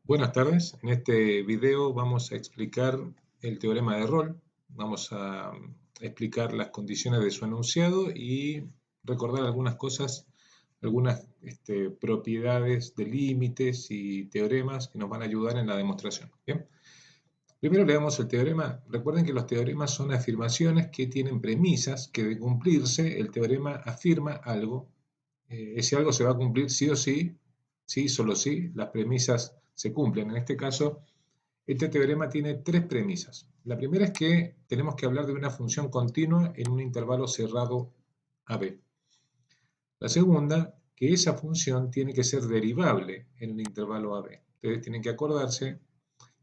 Buenas tardes, en este video vamos a explicar el teorema de Rolle, vamos a explicar las condiciones de su enunciado y recordar algunas cosas, algunas propiedades de límites y teoremas que nos van a ayudar en la demostración. ¿Bien? Primero leamos el teorema. Recuerden que los teoremas son afirmaciones que tienen premisas que de cumplirse el teorema afirma algo. Ese algo se va a cumplir sí o sí, sí, solo sí, las premisas se cumplen. En este caso, este teorema tiene tres premisas. La primera es que tenemos que hablar de una función continua en un intervalo cerrado AB. La segunda, que esa función tiene que ser derivable en el intervalo AB. Ustedes tienen que acordarse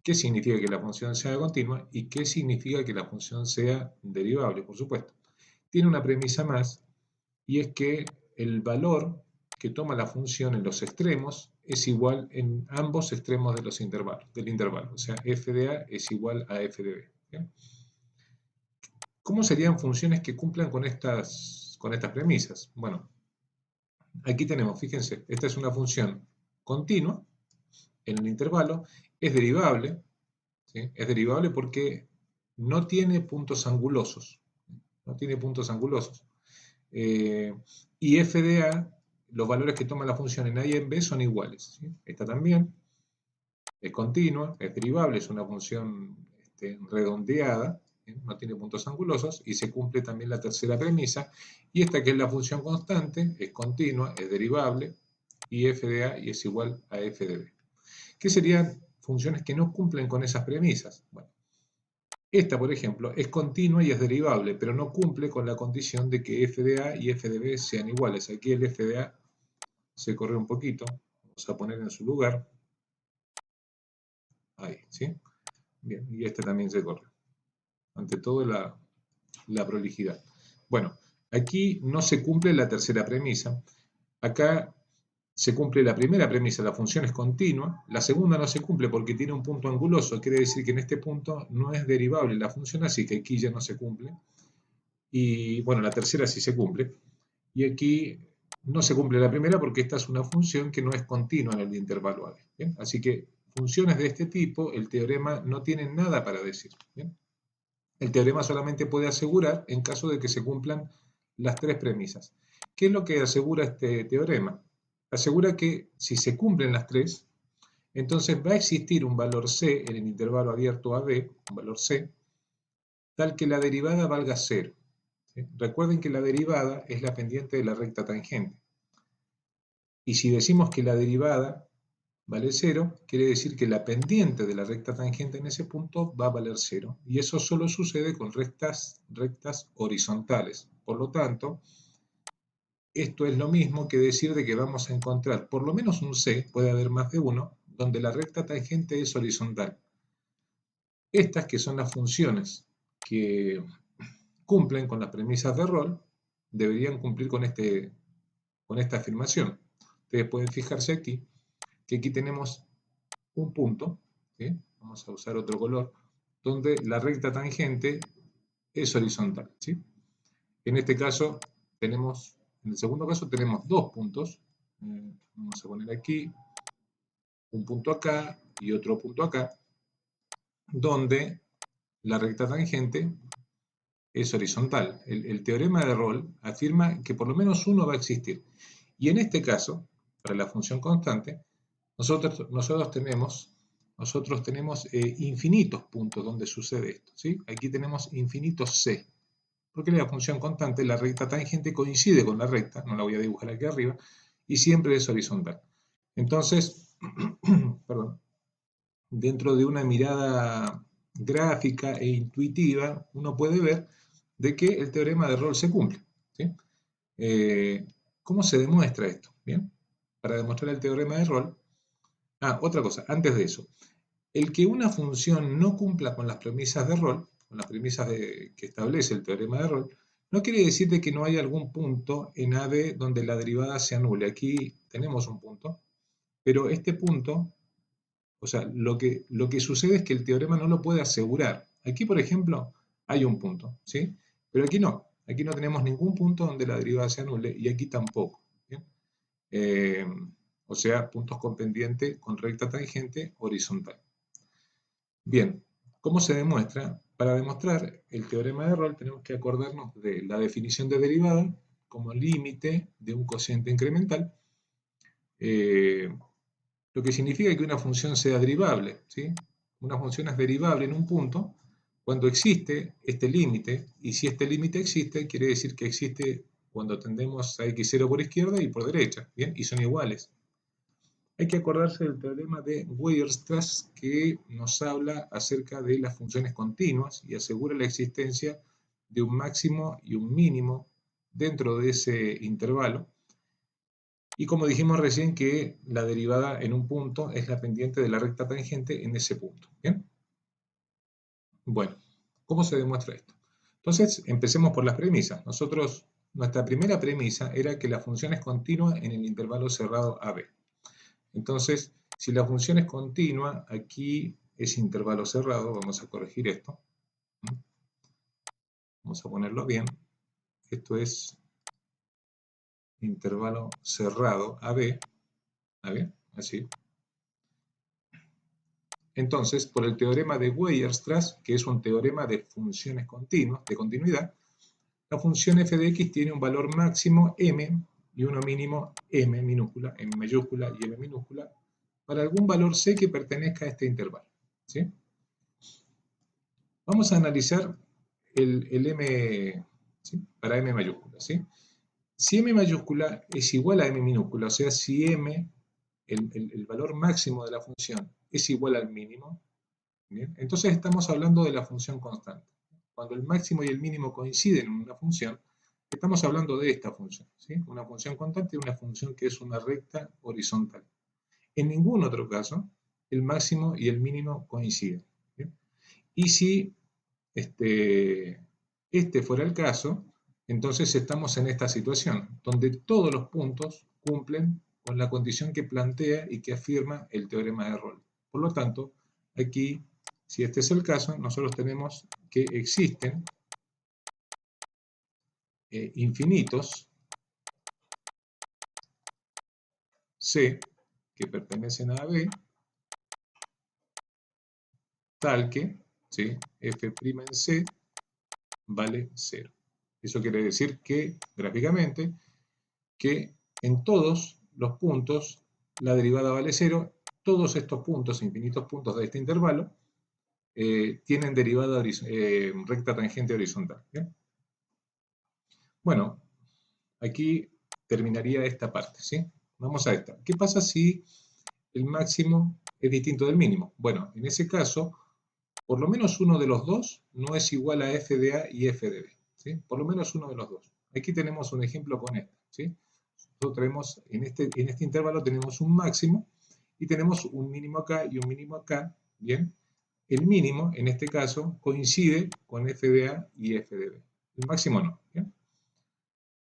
qué significa que la función sea continua y qué significa que la función sea derivable, por supuesto. Tiene una premisa más, y es que el valor que toma la función en los extremos es igual en ambos extremos de los intervalos, del intervalo. O sea, f de a es igual a f de b. ¿Bien? ¿Cómo serían funciones que cumplan con estas premisas? Bueno, aquí tenemos, fíjense, esta es una función continua en el intervalo, es derivable, ¿sí? Es derivable porque no tiene puntos angulosos. No tiene puntos angulosos. Y f de a, los valores que toma la función en a y en b son iguales. ¿Sí? Esta también es continua, es derivable, es una función redondeada, ¿sí? No tiene puntos angulosos, y se cumple también la tercera premisa. Y esta, que es la función constante, es continua, es derivable, y f de a y es igual a f de b. ¿Qué serían funciones que no cumplen con esas premisas? Bueno, esta, por ejemplo, es continua y es derivable, pero no cumple con la condición de que f de a y f de b sean iguales. Aquí el f de a se corre un poquito. Vamos a poner en su lugar. Ahí, ¿sí? Bien, y este también se corre. Ante todo, la prolijidad. Bueno, aquí no se cumple la tercera premisa. Acá se cumple la primera premisa, la función es continua. La segunda no se cumple porque tiene un punto anguloso. Quiere decir que en este punto no es derivable la función, así que aquí ya no se cumple. Y bueno, la tercera sí se cumple. Y aquí no se cumple la primera porque esta es una función que no es continua en el intervalo a b. ¿Bien? Así que funciones de este tipo, el teorema no tiene nada para decir. ¿Bien? El teorema solamente puede asegurar en caso de que se cumplan las tres premisas. ¿Qué es lo que asegura este teorema? Asegura que si se cumplen las tres, entonces va a existir un valor c en el intervalo abierto a b, un valor c, tal que la derivada valga 0. ¿Sí? Recuerden que la derivada es la pendiente de la recta tangente. Y si decimos que la derivada vale 0, quiere decir que la pendiente de la recta tangente en ese punto va a valer 0. Y eso solo sucede con rectas horizontales. Por lo tanto, esto es lo mismo que decir de que vamos a encontrar por lo menos un C, puede haber más de uno, donde la recta tangente es horizontal. Estas, que son las funciones que cumplen con las premisas de Rolle, deberían cumplir con esta afirmación. Ustedes pueden fijarse aquí, que aquí tenemos un punto, ¿sí? Vamos a usar otro color, donde la recta tangente es horizontal, ¿sí? En este caso tenemos, en el segundo caso tenemos dos puntos, vamos a poner aquí un punto acá y otro punto acá, donde la recta tangente es horizontal. El teorema de Rolle afirma que por lo menos uno va a existir. Y en este caso, para la función constante, nosotros tenemos infinitos puntos donde sucede esto, ¿sí? Aquí tenemos infinitos c, porque la función constante, la recta tangente coincide con la recta, no la voy a dibujar aquí arriba, y siempre es horizontal. Entonces, perdón, dentro de una mirada gráfica e intuitiva, uno puede ver de que el teorema de Rolle se cumple, ¿sí? ¿Cómo se demuestra esto? ¿Bien? Para demostrar el teorema de Rolle. Otra cosa, antes de eso. El que una función no cumpla con las premisas de Rolle, con las premisas que establece el teorema de Rolle, no quiere decir de que no haya algún punto en AB donde la derivada se anule. Aquí tenemos un punto, pero este punto, o sea, lo que sucede es que el teorema no lo puede asegurar. Aquí, por ejemplo, hay un punto, ¿sí? Pero aquí no. Aquí no tenemos ningún punto donde la derivada se anule y aquí tampoco. ¿Bien? o sea, puntos con pendiente con recta tangente horizontal. Bien, ¿cómo se demuestra? Para demostrar el teorema de Rolle tenemos que acordarnos de la definición de derivada como límite de un cociente incremental, lo que significa que una función sea derivable, ¿sí? Una función es derivable en un punto cuando existe este límite, y si este límite existe, quiere decir que existe cuando tendemos a x0 por izquierda y por derecha, ¿bien? Y son iguales. Hay que acordarse del teorema de Weierstrass, que nos habla acerca de las funciones continuas y asegura la existencia de un máximo y un mínimo dentro de ese intervalo. Y como dijimos recién, que la derivada en un punto es la pendiente de la recta tangente en ese punto. ¿Bien? Bueno, ¿cómo se demuestra esto? Entonces, empecemos por las premisas. Nuestra primera premisa era que la función es continua en el intervalo cerrado AB. Entonces, si la función es continua, aquí es intervalo cerrado, vamos a corregir esto. Vamos a ponerlo bien. Esto es intervalo cerrado AB. ¿Bien? Así. Entonces, por el teorema de Weierstrass, que es un teorema de funciones continuas, de continuidad, la función f de x tiene un valor máximo m y uno mínimo m minúscula, m mayúscula y m minúscula, para algún valor c que pertenezca a este intervalo. ¿Sí? Vamos a analizar el m, ¿sí? Para m mayúscula. ¿Sí? Si m mayúscula es igual a m minúscula, o sea, si m, el valor máximo de la función, es igual al mínimo, ¿bien? Entonces estamos hablando de la función constante. Cuando el máximo y el mínimo coinciden en una función, estamos hablando de esta función, ¿sí? Una función constante y una función que es una recta horizontal. En ningún otro caso, el máximo y el mínimo coinciden. ¿Bien? Y si este fuera el caso, entonces estamos en esta situación, donde todos los puntos cumplen con la condición que plantea y que afirma el teorema de Rolle. Por lo tanto, aquí, si este es el caso, nosotros tenemos que existen infinitos C que pertenecen a B, tal que, ¿sí? F' en C vale 0. Eso quiere decir que, gráficamente, que en todos los puntos la derivada vale 0. Todos estos puntos, infinitos puntos de este intervalo, tienen derivada recta tangente horizontal. ¿Bien? Bueno, aquí terminaría esta parte, ¿sí? Vamos a esta. ¿Qué pasa si el máximo es distinto del mínimo? Bueno, en ese caso, por lo menos uno de los dos no es igual a f de a y f de b, ¿sí? Por lo menos uno de los dos. Aquí tenemos un ejemplo con esto, ¿sí? Nosotros tenemos, en este intervalo tenemos un máximo y tenemos un mínimo acá y un mínimo acá, ¿bien? El mínimo, en este caso, coincide con f de a y f de b. El máximo no, ¿bien?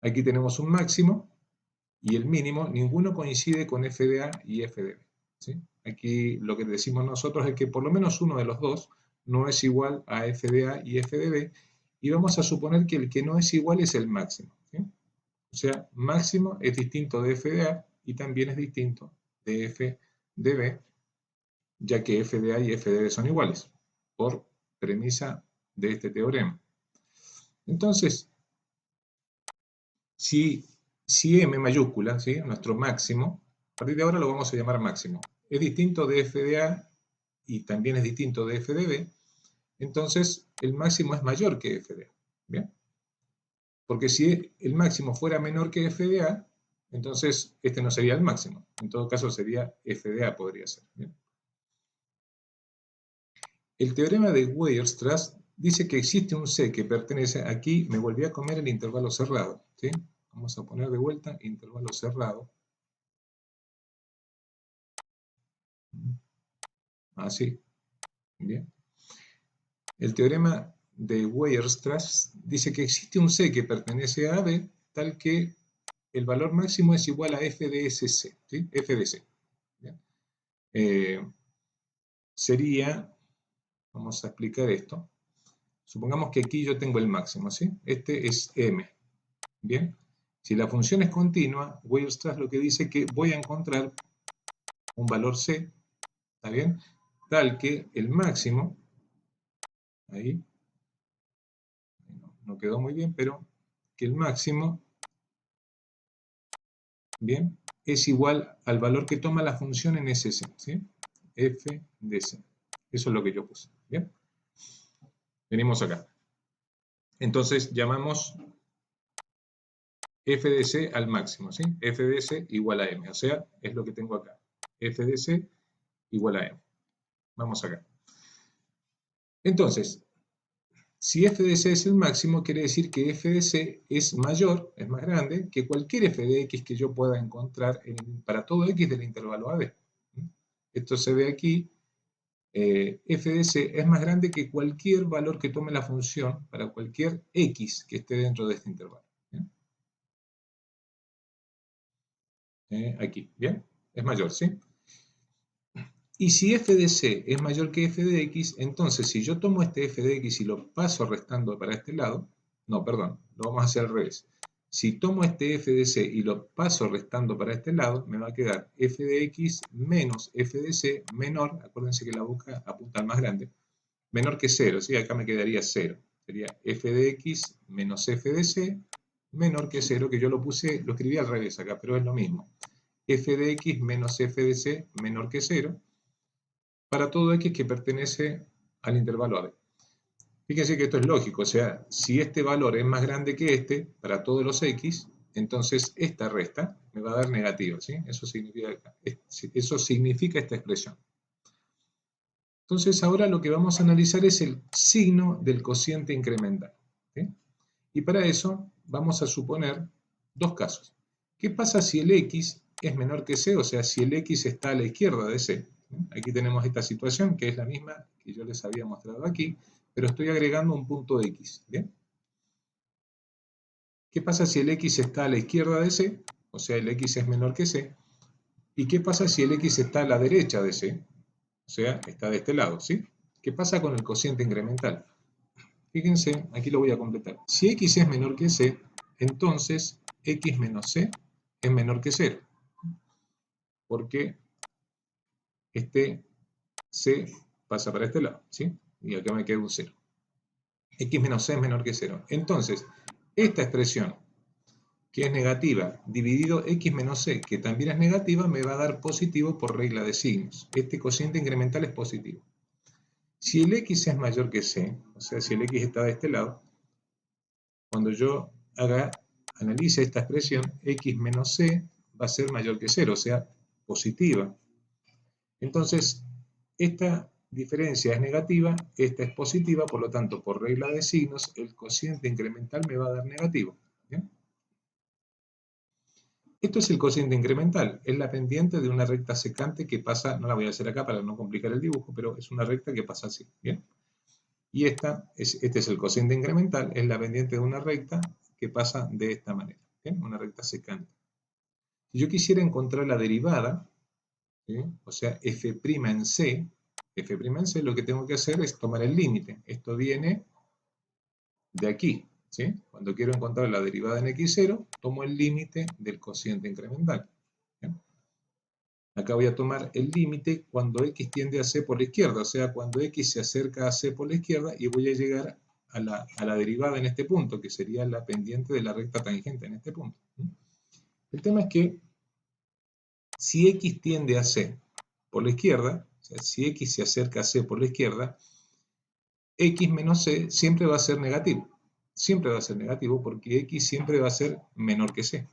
Aquí tenemos un máximo y el mínimo, ninguno coincide con f de a y f de b, ¿sí? Aquí lo que decimos nosotros es que por lo menos uno de los dos no es igual a f de a y f de b, y vamos a suponer que el que no es igual es el máximo, ¿sí? O sea, máximo es distinto de f de a y también es distinto de f de b, ya que f de a y f de b son iguales, por premisa de este teorema. Entonces, si m mayúscula, ¿sí? Nuestro máximo, a partir de ahora lo vamos a llamar máximo, es distinto de f de a y también es distinto de f de b, entonces el máximo es mayor que f de a. ¿Bien? Porque si el máximo fuera menor que f de a, entonces este no sería el máximo. En todo caso sería f de a, podría ser. ¿Bien? El teorema de Weierstrass dice que existe un C que pertenece, aquí me volví a comer el intervalo cerrado, ¿sí? Vamos a poner de vuelta intervalo cerrado. Así. Bien. El teorema de Weierstrass dice que existe un C que pertenece a B, tal que el valor máximo es igual a f de SC, ¿sí? F de C. Sería, vamos a explicar esto, supongamos que aquí yo tengo el máximo, ¿sí? Este es m, ¿bien? Si la función es continua, Weierstrass lo que dice es que voy a encontrar un valor C, ¿está bien? Tal que el máximo, ahí, no quedó muy bien, pero que el máximo, bien, es igual al valor que toma la función en ese C, ¿sí? F de C. Eso es lo que yo puse, ¿bien? Venimos acá. Entonces llamamos f de c al máximo, ¿sí? F de c igual a m, o sea, es lo que tengo acá. F de c igual a m. Vamos acá. Entonces, si f de c es el máximo, quiere decir que f de c es mayor, es más grande, que cualquier f de x que yo pueda encontrar para todo x del intervalo AB. Esto se ve aquí. F de c es más grande que cualquier valor que tome la función para cualquier x que esté dentro de este intervalo. Aquí, ¿bien? Es mayor, ¿sí? Y si f de c es mayor que f de x, entonces si yo tomo este f de x y lo paso restando para este lado, no, perdón, lo vamos a hacer al revés. Si tomo este f de c y lo paso restando para este lado, me va a quedar f de x menos f de c menor, acuérdense que la boca apunta al más grande, menor que 0, ¿sí? Acá me quedaría 0. Sería f de x menos f de c menor que 0, que yo lo puse, lo escribí al revés acá, pero es lo mismo. F de x menos f de c menor que 0, para todo x que pertenece al intervalo AB. Fíjense que esto es lógico, o sea, si este valor es más grande que este, para todos los x, entonces esta resta me va a dar negativa, ¿sí? Eso significa esta expresión. Entonces ahora lo que vamos a analizar es el signo del cociente incremental, ¿sí? Y para eso vamos a suponer dos casos. ¿Qué pasa si el x es menor que c? O sea, si el x está a la izquierda de c. Aquí tenemos esta situación que es la misma que yo les había mostrado aquí, pero estoy agregando un punto x. ¿Bien? ¿Qué pasa si el x está a la izquierda de c? O sea, el x es menor que c. ¿Y qué pasa si el x está a la derecha de c? O sea, está de este lado, ¿sí? ¿Qué pasa con el cociente incremental? Fíjense, aquí lo voy a completar. Si x es menor que c, entonces x menos c es menor que 0. Porque este c pasa para este lado, ¿sí? Y acá me queda un 0. X menos c es menor que 0. Entonces, esta expresión, que es negativa, dividido x menos c, que también es negativa, me va a dar positivo por regla de signos. Este cociente incremental es positivo. Si el x es mayor que c, o sea, si el x está de este lado, cuando yo analice esta expresión, x menos c va a ser mayor que 0, o sea, positiva. Entonces, esta diferencia es negativa, esta es positiva, por lo tanto, por regla de signos, el cociente incremental me va a dar negativo. ¿Bien? Esto es el cociente incremental, es la pendiente de una recta secante que pasa, no la voy a hacer acá para no complicar el dibujo, pero es una recta que pasa así. ¿Bien? Y este es el cociente incremental, es la pendiente de una recta que pasa de esta manera, ¿bien? Una recta secante. Si yo quisiera encontrar la derivada, ¿sí? O sea, f' en c, lo que tengo que hacer es tomar el límite. Esto viene de aquí, ¿sí? Cuando quiero encontrar la derivada en x0, tomo el límite del cociente incremental. ¿Bien? Acá voy a tomar el límite cuando x tiende a c por la izquierda, o sea, cuando x se acerca a c por la izquierda, y voy a llegar a la derivada en este punto, que sería la pendiente de la recta tangente en este punto. El tema es que si x tiende a c por la izquierda, o sea, si x se acerca a c por la izquierda, x menos c siempre va a ser negativo. Siempre va a ser negativo porque x siempre va a ser menor que c.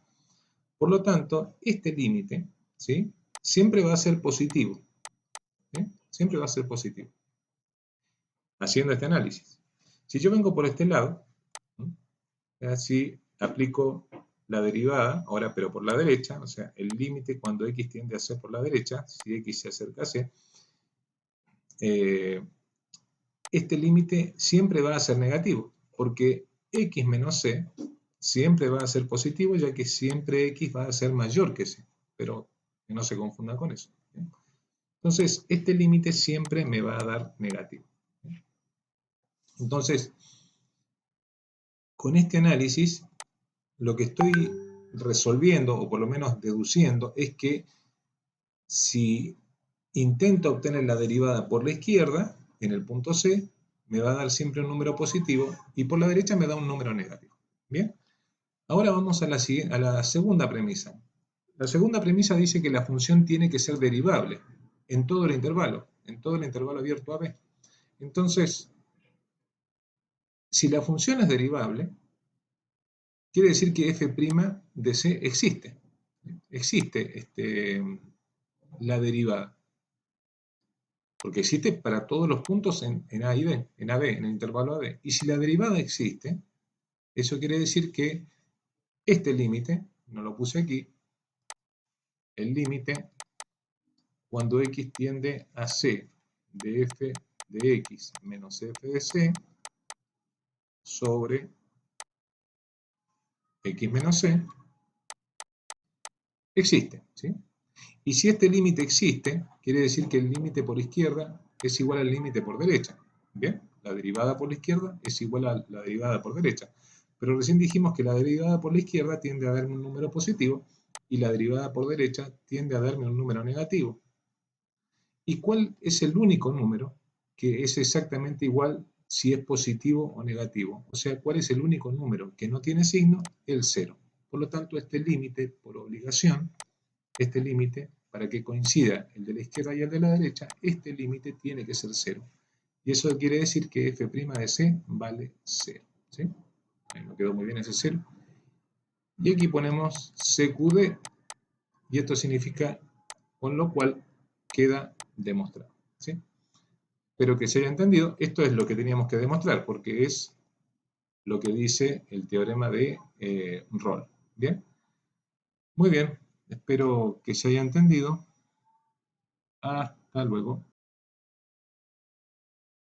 Por lo tanto, este límite, ¿sí?, siempre va a ser positivo. ¿Sí? Siempre va a ser positivo. Haciendo este análisis. Si yo vengo por este lado, así aplico la derivada, ahora pero por la derecha, o sea, el límite cuando x tiende a c por la derecha, si x se acerca a c, este límite siempre va a ser negativo, porque x menos c siempre va a ser positivo, ya que siempre x va a ser mayor que c, pero que no se confunda con eso. Entonces, este límite siempre me va a dar negativo. Entonces, con este análisis, lo que estoy resolviendo, o por lo menos deduciendo, es que Si intento obtener la derivada por la izquierda, en el punto C, me va a dar siempre un número positivo y por la derecha me da un número negativo. ¿Bien? Ahora vamos a la segunda premisa. La segunda premisa dice que la función tiene que ser derivable en todo el intervalo abierto a B. Entonces, si la función es derivable, quiere decir que f' de C existe. Existe la derivada. Porque existe para todos los puntos en A y B, en AB, en el intervalo AB. Y si la derivada existe, eso quiere decir que este límite, no lo puse aquí, el límite cuando x tiende a C de f de x menos f de C sobre x menos C, existe, ¿sí? Y si este límite existe, quiere decir que el límite por izquierda es igual al límite por derecha. ¿Bien? La derivada por la izquierda es igual a la derivada por derecha. Pero recién dijimos que la derivada por la izquierda tiende a darme un número positivo y la derivada por derecha tiende a darme un número negativo. ¿Y cuál es el único número que es exactamente igual si es positivo o negativo? O sea, ¿cuál es el único número que no tiene signo? El 0. Por lo tanto, este límite, por obligación, este límite, para que coincida el de la izquierda y el de la derecha, este límite tiene que ser 0. Y eso quiere decir que f' de C vale 0. ¿Sí? Ahí nos quedó muy bien ese 0. Y aquí ponemos CQD, y esto significa, con lo cual queda demostrado. ¿Sí? Espero que se haya entendido. Esto es lo que teníamos que demostrar, porque es lo que dice el teorema de Rolle. ¿Bien? Muy bien. Espero que se haya entendido. Hasta luego.